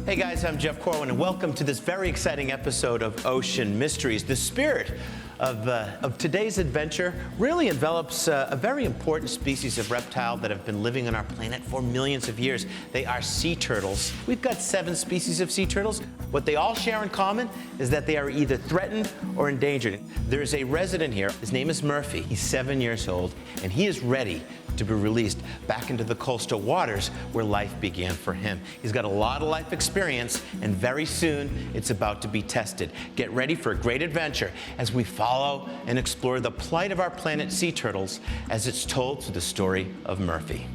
Hey guys, I'm Jeff Corwin, and welcome to this very exciting episode of Ocean Mysteries. The spirit of today's adventure really envelops a very important species of reptile that have been living on our planet for millions of years. They are sea turtles. We've got 7 species of sea turtles. What they all share in common is that they are either threatened or endangered. There's a resident here. His name is Murphy. He's 7 years old, and he is ready to be released back into the coastal waters where life began for him. He's got a lot of life experience, and very soon it's about to be tested. Get ready for a great adventure as we follow and explore the plight of our planet sea turtles as it's told through the story of Murphy.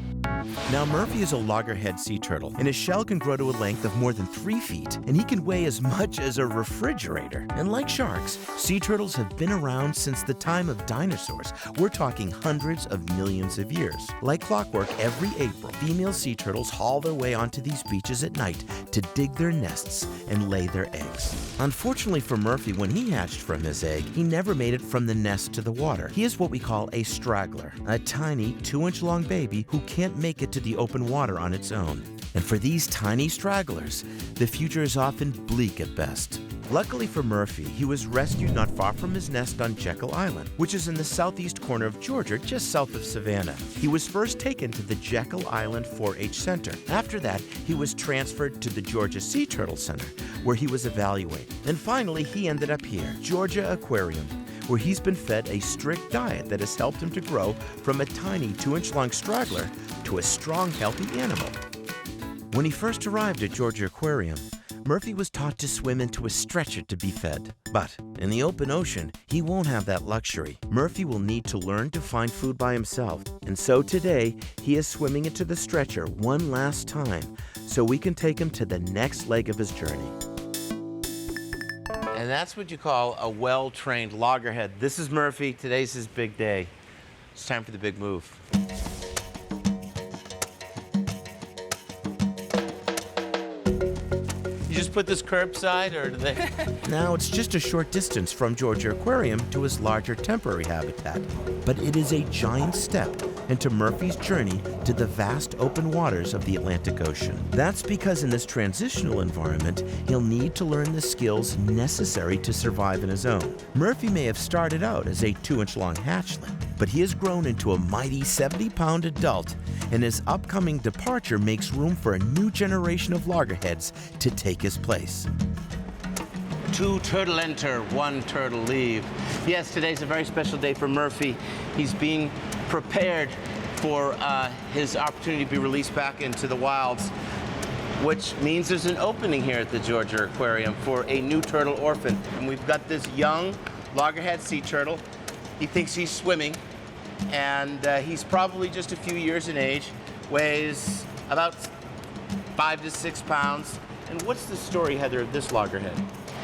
Now, Murphy is a loggerhead sea turtle, and his shell can grow to a length of more than 3 feet, and he can weigh as much as a refrigerator. And like sharks, sea turtles have been around since the time of dinosaurs. We're talking hundreds of millions of years. Like clockwork, every April, female sea turtles haul their way onto these beaches at night to dig their nests and lay their eggs. Unfortunately for Murphy, when he hatched from his egg, he never made it from the nest to the water. He is what we call a straggler, a tiny 2-inch-long baby who can't make it to the open water on its own. And for these tiny stragglers, the future is often bleak at best. Luckily for Murphy, he was rescued not far from his nest on Jekyll Island, which is in the southeast corner of Georgia, just south of Savannah. He was first taken to the Jekyll Island 4-H Center. After that, he was transferred to the Georgia Sea Turtle Center, where he was evaluated. And finally, he ended up here, Georgia Aquarium, where he's been fed a strict diet that has helped him to grow from a tiny 2-inch-long straggler to a strong, healthy animal. When he first arrived at Georgia Aquarium, Murphy was taught to swim into a stretcher to be fed. But in the open ocean, he won't have that luxury. Murphy will need to learn to find food by himself. And so today, he is swimming into the stretcher one last time so we can take him to the next leg of his journey. And that's what you call a well-trained loggerhead. This is Murphy. Today's his big day. It's time for the big move. You just put this curbside, or do they? Now, it's just a short distance from Georgia Aquarium to his larger temporary habitat, but it is a giant step into Murphy's journey to the vast open waters of the Atlantic Ocean. That's because in this transitional environment, he'll need to learn the skills necessary to survive on his own. Murphy may have started out as a 2-inch-long hatchling, but he has grown into a mighty 70-pound adult, and his upcoming departure makes room for a new generation of loggerheads to take his place. 2 turtle enter, 1 turtle leave. Yes, today's a very special day for Murphy. He's being prepared for his opportunity to be released back into the wilds, which means there's an opening here at the Georgia Aquarium for a new turtle orphan. And we've got this young loggerhead sea turtle. He thinks he's swimming, and he's probably just a few years in age, weighs about 5 to 6 pounds. And what's the story, Heather, of this loggerhead?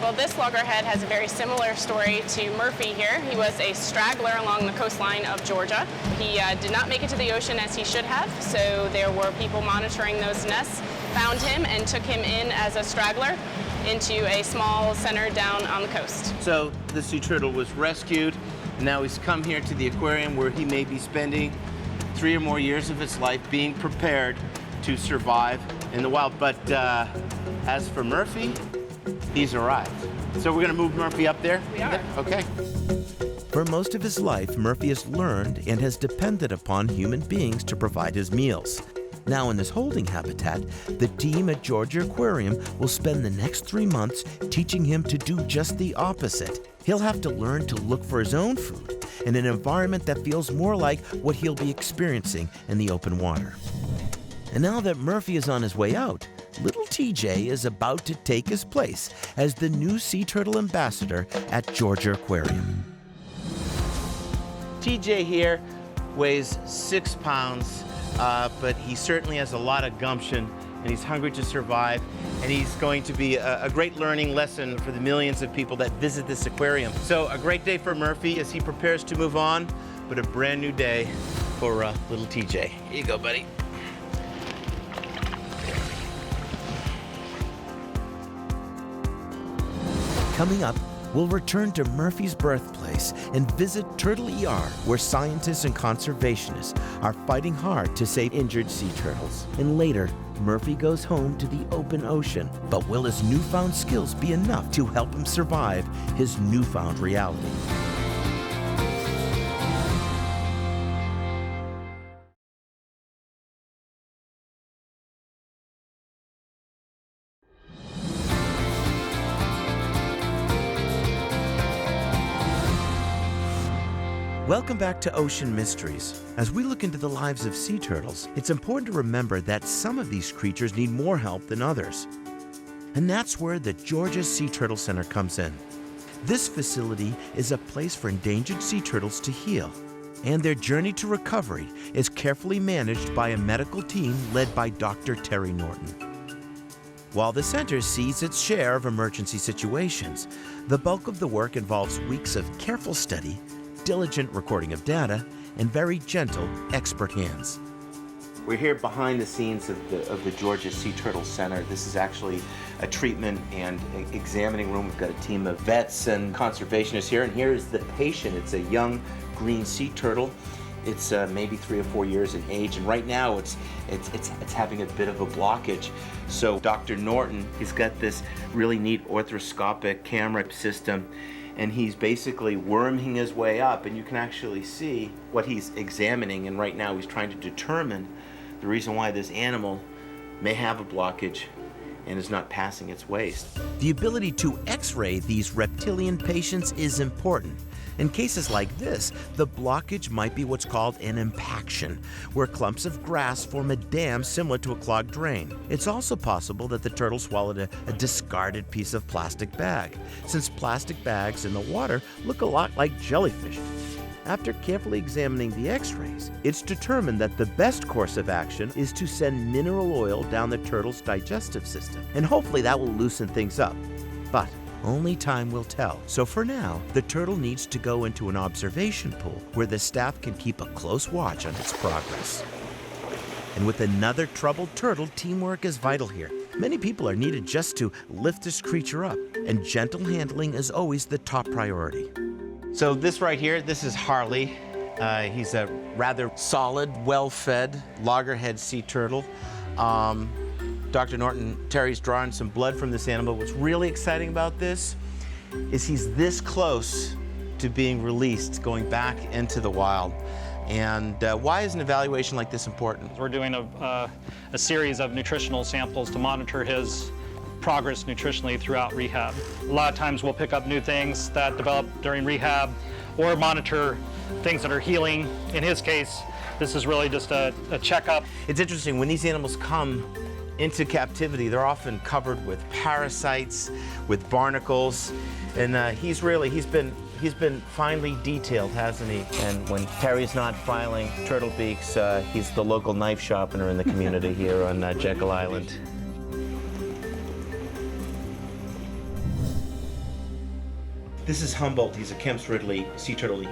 Well, this loggerhead has a very similar story to Murphy here. He was a straggler along the coastline of Georgia. He did not make it to the ocean as he should have, so there were people monitoring those nests, found him and took him in as a straggler into a small center down on the coast. So the sea turtle was rescued, and now he's come here to the aquarium where he may be spending 3 or more years of his life being prepared to survive in the wild. But as for Murphy, he's arrived. So we're going to move Murphy up there? We are. Okay. For most of his life, Murphy has learned and has depended upon human beings to provide his meals. Now in this holding habitat, the team at Georgia Aquarium will spend the next 3 months teaching him to do just the opposite. He'll have to learn to look for his own food in an environment that feels more like what he'll be experiencing in the open water. And now that Murphy is on his way out, little TJ is about to take his place as the new sea turtle ambassador at Georgia Aquarium. TJ here weighs 6 pounds, but he certainly has a lot of gumption, and he's hungry to survive, and he's going to be a great learning lesson for the millions of people that visit this aquarium. So a great day for Murphy as he prepares to move on, but a brand new day for little TJ. Here you go, buddy. Coming up, we'll return to Murphy's birthplace and visit Turtle ER, where scientists and conservationists are fighting hard to save injured sea turtles. And later, Murphy goes home to the open ocean. But will his newfound skills be enough to help him survive his newfound reality? Welcome back to Ocean Mysteries. As we look into the lives of sea turtles, it's important to remember that some of these creatures need more help than others. And that's where the Georgia Sea Turtle Center comes in. This facility is a place for endangered sea turtles to heal, and their journey to recovery is carefully managed by a medical team led by Dr. Terry Norton. While the center sees its share of emergency situations, the bulk of the work involves weeks of careful study, diligent recording of data, and very gentle, expert hands. We're here behind the scenes of the Georgia Sea Turtle Center. This is actually a treatment and examining room. We've got a team of vets and conservationists here, and here is the patient. It's a young green sea turtle. It's maybe 3 or 4 years in age, and right now it's having a bit of a blockage. So Dr. Norton, he's got this really neat arthroscopic camera system, and he's basically worming his way up, and you can actually see what he's examining, and right now he's trying to determine the reason why this animal may have a blockage and is not passing its waste. The ability to x-ray these reptilian patients is important. In cases like this, the blockage might be what's called an impaction, where clumps of grass form a dam similar to a clogged drain. It's also possible that the turtle swallowed a discarded piece of plastic bag, since plastic bags in the water look a lot like jellyfish. After carefully examining the x-rays, it's determined that the best course of action is to send mineral oil down the turtle's digestive system, and hopefully that will loosen things up. But only time will tell. So for now, the turtle needs to go into an observation pool where the staff can keep a close watch on its progress. And with another troubled turtle, teamwork is vital here. Many people are needed just to lift this creature up, and gentle handling is always the top priority. So this right here, this is Harley. He's a rather solid, well-fed loggerhead sea turtle. Dr. Norton, Terry's drawing some blood from this animal. What's really exciting about this is he's this close to being released, going back into the wild. And why is an evaluation like this important? We're doing a series of nutritional samples to monitor his progress nutritionally throughout rehab. A lot of times we'll pick up new things that develop during rehab or monitor things that are healing. In his case, this is really just a checkup. It's interesting, when these animals come into captivity, they're often covered with parasites, with barnacles, and he's been finely detailed, hasn't he? And when Terry's not filing turtle beaks, he's the local knife sharpener in the community here on Jekyll Island. This is Humboldt. He's a Kemp's Ridley sea turtle.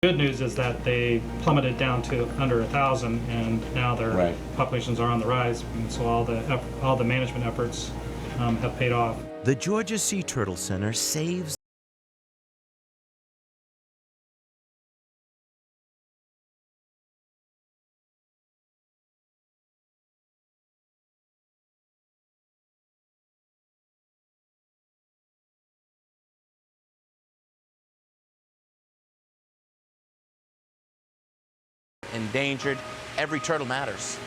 Good news is that they plummeted down to under 1,000, and now their populations are on the rise, and so all the management efforts have paid off. The Georgia Sea Turtle Center saves endangered. Every turtle matters.